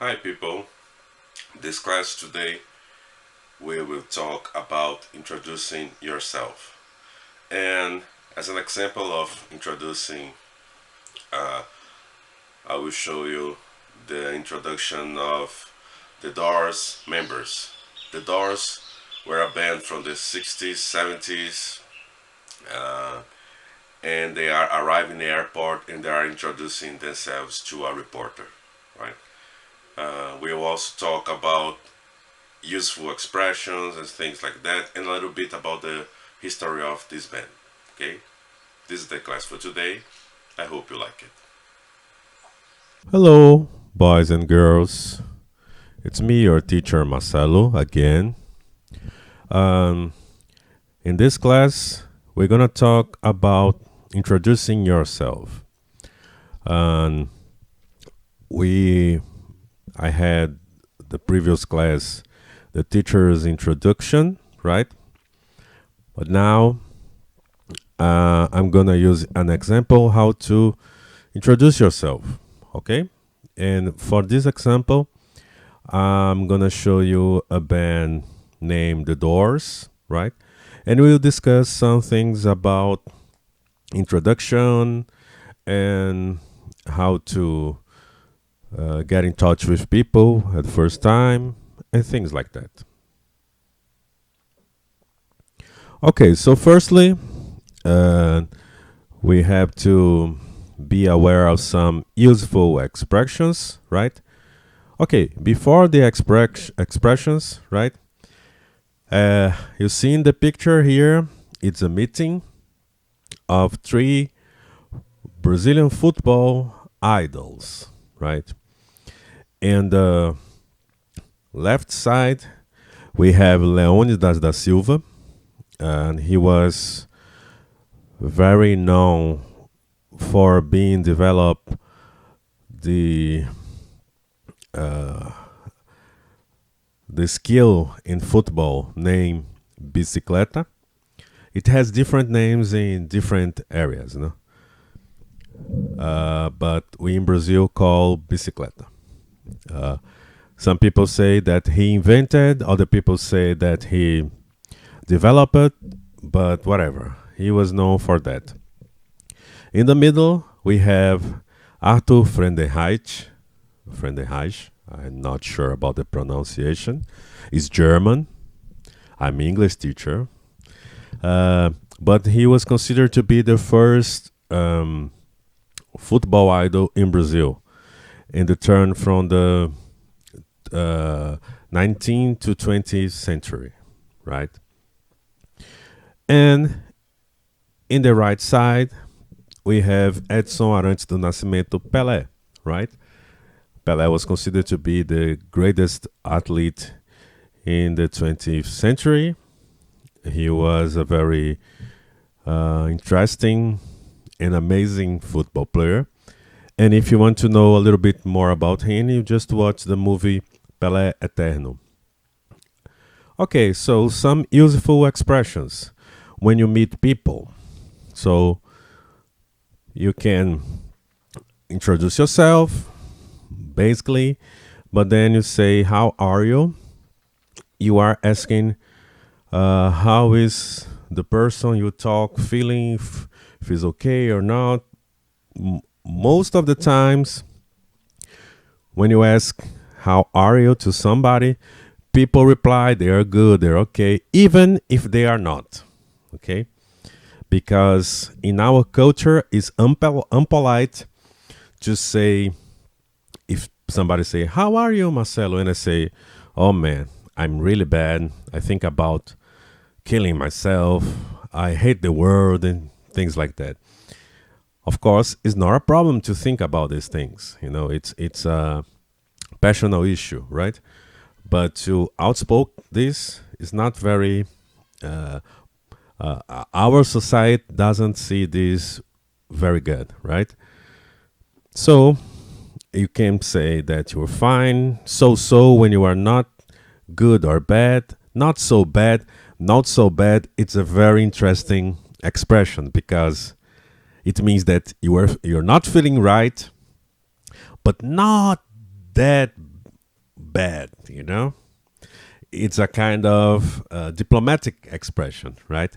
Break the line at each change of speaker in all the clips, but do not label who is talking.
Hi people, this class today we will talk about introducing yourself. And as an example of introducing, I will show you the introduction of the Doors members. The Doors were a band from the 60s, 70s, and they are arriving in the airport and they are introducing themselves to a reporter, right? We will also talk about useful expressions and things like that, and a little bit about the history of this band. Okay, this is the class for today. I hope you like it.
Hello, boys and girls. It's me, your teacher Marcelo, again. Um, in this class, we're gonna talk about introducing yourself. Um, we, I had the previous class, the teacher's introduction, right? But now, I'm gonna use an example how to introduce yourself. Okay, and for this example, I'm gonna show you a band named The Doors, right? And we'll discuss some things about introduction and how to get in touch with people at first time and things like that. Okay, so firstly, uh, we have to be aware of some useful expressions, right? Okay, before the expressions, right? You see in the picture here, it's a meeting of three Brazilian football idols, right? And the left side, we have Leônidas da Silva, and he was very known for being developed the uh, the skill in football named bicicleta. It has different names in different areas, no? But we in Brazil call bicicleta. Uh, some people say that he invented, other people say that he developed it, but whatever. He was known for that. In the middle, we have Arthur Friedenreich. Friedenreich, I'm not sure about the pronunciation. Is German. I'm English teacher. But he was considered to be the first football idol in Brazil in the turn from the 19th to 20th century, right? And in the right side, we have Edson Arantes do Nascimento Pelé, right? Pelé was considered to be the greatest athlete in the 20th century. He was a very interesting and amazing football player. And if you want to know a little bit more about him, you just watch the movie Pelé Eterno. Okay, so some useful expressions when you meet people. So you can introduce yourself, basically, but then you say, "How are you?" You are asking, how is the person you talk feeling, if he's okay or not. Most of the times, when you ask, "How are you?" to somebody, people reply, they are good, they're okay, even if they are not. Okay? Because in our culture, it's unpolite to say, if somebody say, "How are you, Marcelo?" and I say, "Oh man, I'm really bad. I think about killing myself. I hate the world," and things like that. Of course, it's not a problem to think about these things. You know, it's a passional issue, right? But to outspoke this is not very. Our society doesn't see this very good, right? So you can say that you're fine, so when you are not good or bad, not so bad, not so bad. It's a very interesting expression because it means that you're not feeling right, but not that. bad, It's a kind of diplomatic expression, right?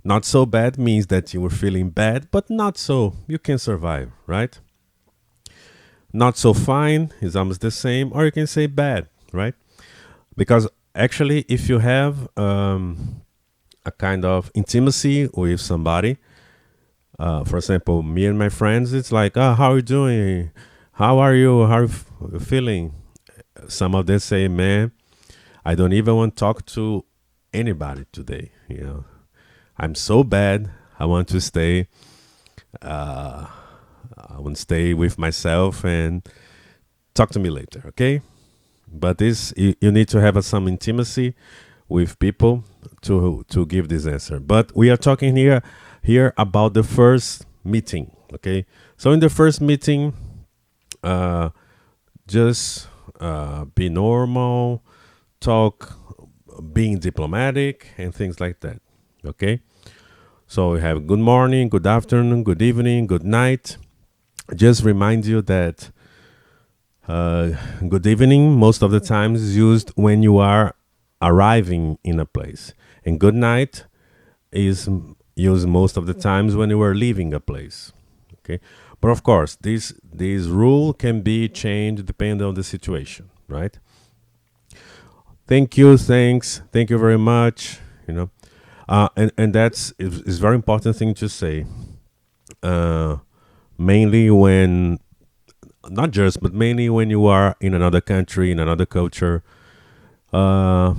Not so bad means that you were feeling bad, but not so. You can survive, right? Not so fine is almost the same, or you can say bad, right? Because actually, if you have a kind of intimacy with somebody, for example, me and my friends, it's like, how are you doing? How are you? How are you feeling? Some of them say, man, I don't even want to talk to anybody today. I'm so bad. I want to stay. I want to stay with myself and talk to me later. Okay. But this you need to have some intimacy with people to give this answer. But we are talking here about the first meeting. Okay. So in the first meeting, just be normal, talk, being diplomatic, and things like that. Okay. So we have good morning, good afternoon, good evening, good night. Just remind you that good evening most of the times is used when you are arriving in a place, and good night is used most of the times when you are leaving a place. Okay, but of course, this rule can be changed depending on the situation, right? Thank you, thanks, thank you very much. And that's is very important thing to say. Mainly when not just, but mainly when you are in another country, in another culture, uh,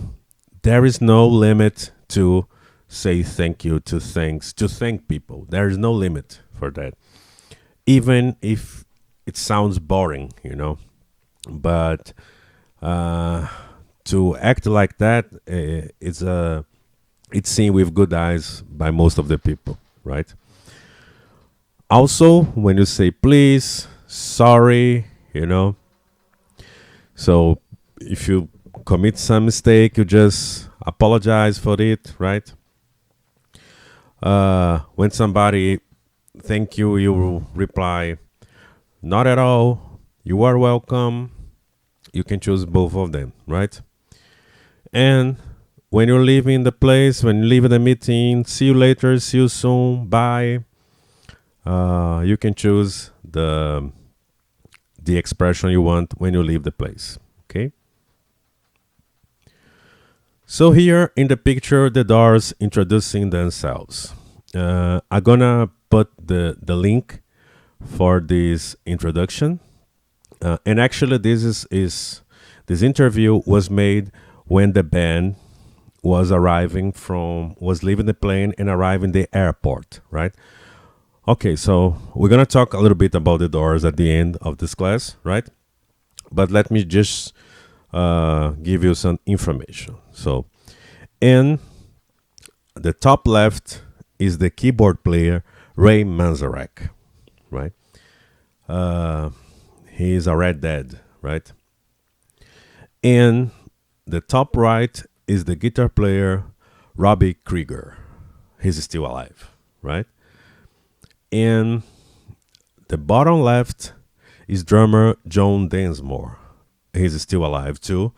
there is no limit to say thank you, to thank people. There is no limit for that, even if it sounds boring, But to act like that, it's seen with good eyes by most of the people, right? Also, when you say please, sorry, so if you commit some mistake, you just apologize for it, right? When somebody thank you, you reply, not at all, you are welcome. You can choose both of them, right? And when you're leaving the place, when you leave the meeting, see you later, see you soon, bye. You can choose the expression you want when you leave the place. Okay. So here in the picture, the doors introducing themselves. I'm gonna put the link for this introduction, and actually is this interview was made when the band was leaving the plane and arriving the airport, right? Okay, so we're gonna talk a little bit about the doors at the end of this class, right? But let me just give you some information. So, in the top left is the keyboard player Ray Manzarek, right? He is already dead, right? In the top right is the guitar player Robbie Krieger. He's still alive, right? In the bottom left is drummer Jonh Densmore. He's still alive too.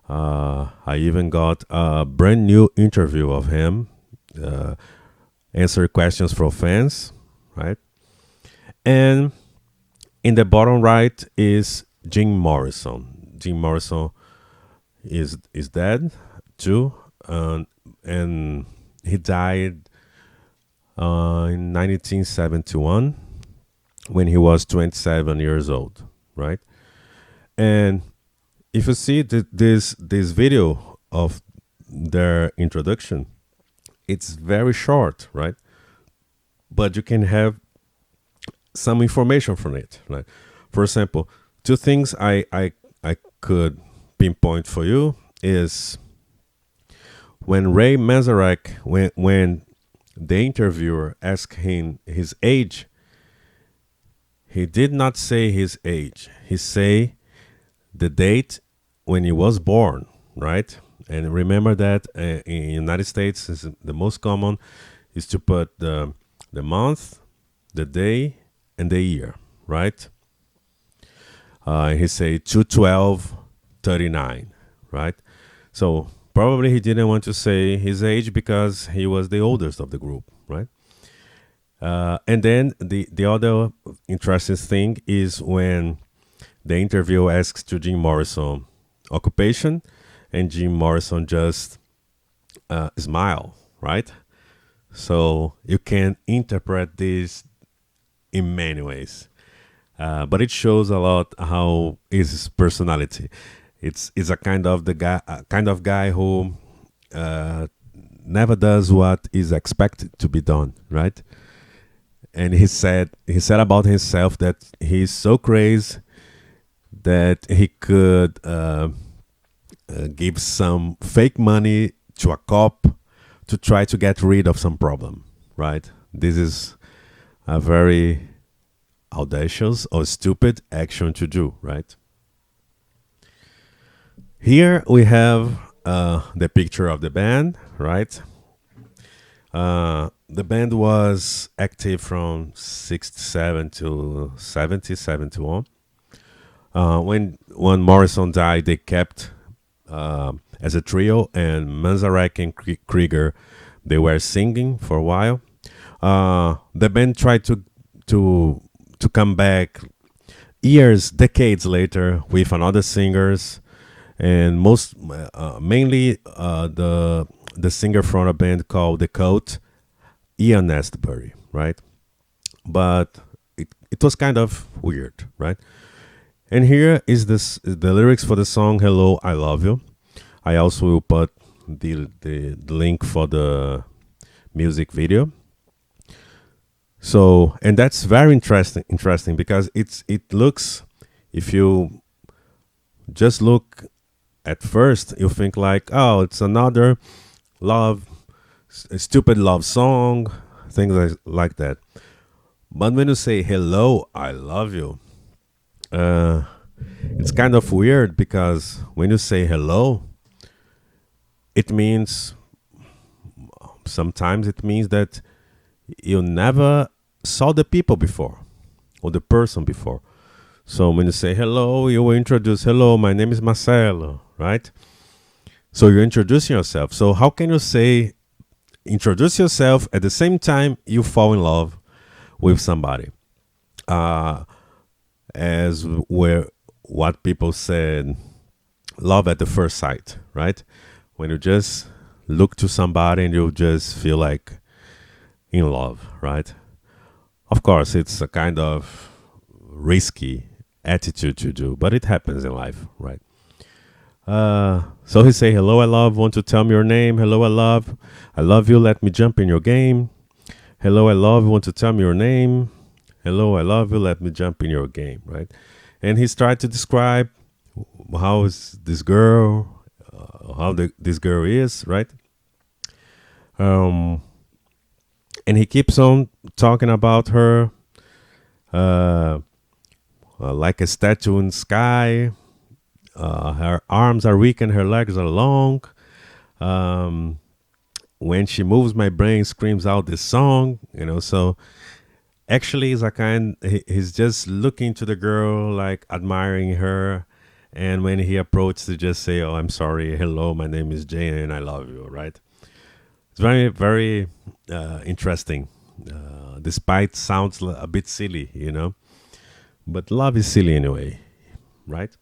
I even got a brand new interview of him, answer questions from fans, right? And in the bottom right is Jim Morrison. Jim Morrison is dead too, and he died in 1971 when he was 27 years old, right? And if you see this video of their introduction, it's very short, right? But you can have some information from it. Like, for example, two things I could pinpoint for you is when Ray Manzarek, when the interviewer asked him his age, he did not say his age. He say the date when he was born, right? And remember that in United States, is the most common is to put the month, the day, and the year, right? He say 212 39, right? So probably he didn't want to say his age because he was the oldest of the group, right? And then the other interesting thing is when the interview asks to Jim Morrison occupation, and Jim Morrison just smile, right? So you can interpret this in many ways, but it shows a lot how is his personality. It's a kind of guy who uh, never does what is expected to be done, right? And he said about himself that he's so crazy that he could give some fake money to a cop to try to get rid of some problem, right? This is a very audacious or stupid action to do, right? Here we have the picture of the band, right? The band was active from 67 to 70, 71. When Morrison died, they kept as a trio, and Manzarek and Krieger, they were singing for a while. The band tried to come back years, decades later with another singers, and mainly the singer from a band called The Cult, Ian Astbury, right? But it was kind of weird, right? And here is the lyrics for the song "Hello, I Love You." I also will put the link for the music video. So, and that's very interesting because it looks, if you just look at first, you think like, oh, it's another love, stupid love song, things like that. But when you say "Hello, I Love You," uh, it's kind of weird because when you say hello, it means sometimes it means that you never saw the people before or the person before. So when you say hello, you will introduce, hello, my name is Marcelo, right? So you're introducing yourself. So how can you say introduce yourself at the same time you fall in love with somebody? Uh, as where what people said, love at the first sight, right? When you just look to somebody and you just feel like in love, right? Of course, it's a kind of risky attitude to do, but it happens in life, right? So he say, "Hello, I love. Want to tell me your name? Hello, I love you. Let me jump in your game. Hello, I love. Want to tell me your name? Hello, I love you. Let me jump in your game." Right? And he's tried to describe how is this girl, this girl is, right? Um, and he keeps on talking about her, uh, like a statue in the sky. Her arms are weak and her legs are long. Um, when she moves, my brain screams out this song. So actually, he's just looking to the girl, like admiring her. And when he approaches to just say, "Oh, I'm sorry. Hello, my name is Jane, and I love you." Right? It's very, very interesting. Despite sounds a bit silly. But love is silly anyway, right?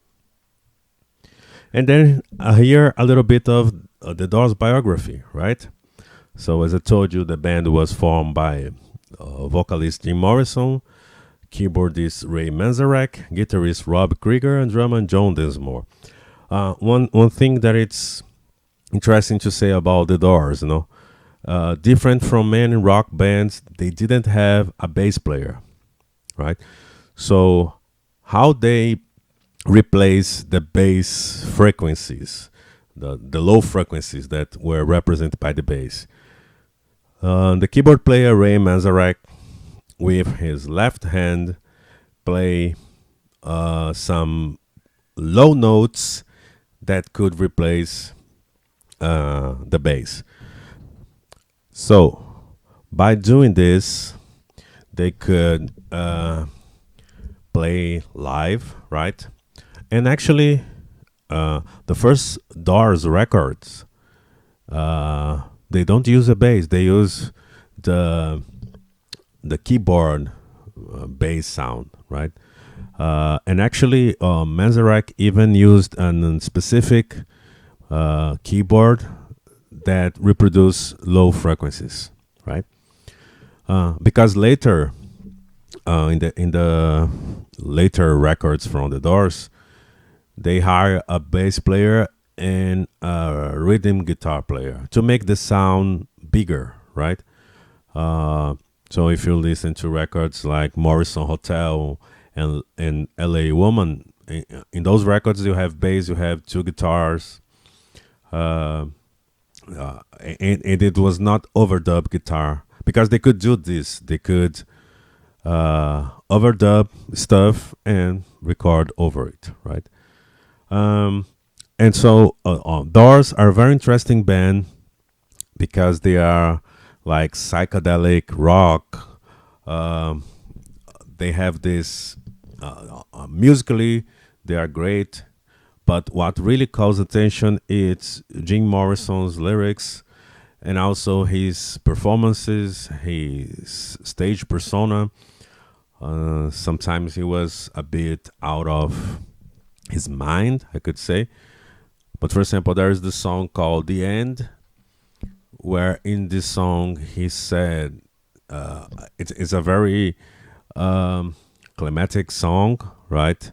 And then here a little bit of the Doors biography, right? So as I told you, the band was formed by vocalist Jim Morrison, keyboardist Ray Manzarek, guitarist Rob Krieger, and drummer Jonh Densmore. One thing that it's interesting to say about the Doors, different from many rock bands, they didn't have a bass player, right? So how they replace the bass frequencies, the low frequencies that were represented by the bass. The keyboard player Ray Manzarek, with his left hand, play some low notes that could replace the bass. So by doing this, they could play live, right? And actually, the first Doors records, they don't use a bass. They use the the keyboard bass sound, right? And actually, Manzarek even used a specific keyboard that reproduce low frequencies, right? Because later, in the later records from the Doors, they hire a bass player and a rhythm guitar player to make the sound bigger, right? So if you listen to records like Morrison Hotel and L.A. Woman, in those records you have bass, you have two guitars, uh, and it was not overdub guitar because they could do this. They could overdub stuff and record over it, right? Um, and so Doors are a very interesting band because they are like psychedelic rock. Um, they have this musically, they are great. But what really calls attention is Jim Morrison's lyrics and also his performances, his stage persona. Sometimes he was a bit out of his mind, I could say. But for example, there is the song called "The End," where in this song he said, it's a very um, climatic song, right?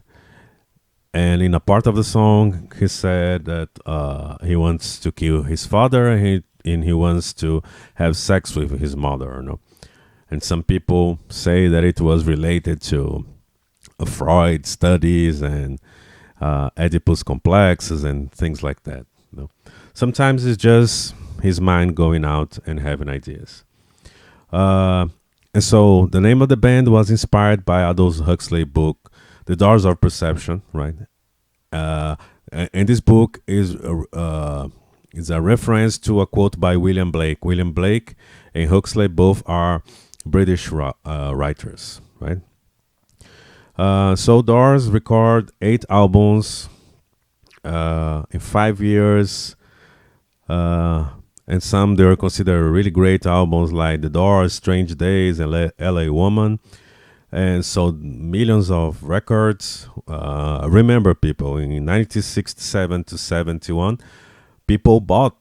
And in a part of the song, he said that he wants to kill his father and he wants to have sex with his mother. You know? And some people say that it was related to Freud studies and Oedipus complexes and things like that. You know? Sometimes it's just his mind going out and having ideas. Uh, and so the name of the band was inspired by Aldous Huxley's book, The Doors of Perception, right? Uh, and this book is a reference to a quote by William Blake. William Blake and Huxley both are British writers, right? So Doors record 8 albums in 5 years, and some they were considered really great albums like The Doors, Strange Days, and L.A. Woman, and sold millions of records. Remember, people, in 1967 to 71, people bought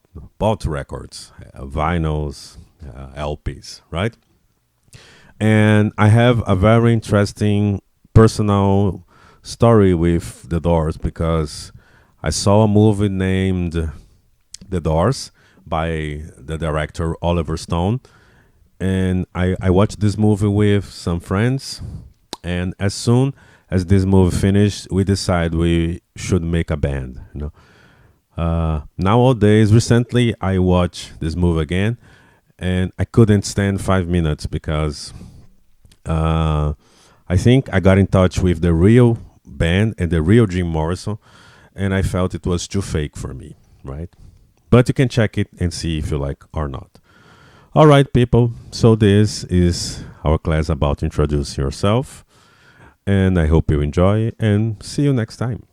records, vinyls, LPs, right? And I have a very interesting personal story with The Doors because I saw a movie named The Doors by the director Oliver Stone, and I watched this movie with some friends. And as soon as this movie finished, we decided we should make a band. You know, nowadays, recently, I watched this movie again, and I couldn't stand 5 minutes because uh, I think I got in touch with the real band and the real Jim Morrison, and I felt it was too fake for me, right? But you can check it and see if you like or not. All right, people. So this is our class about introducing yourself, and I hope you enjoy and see you next time.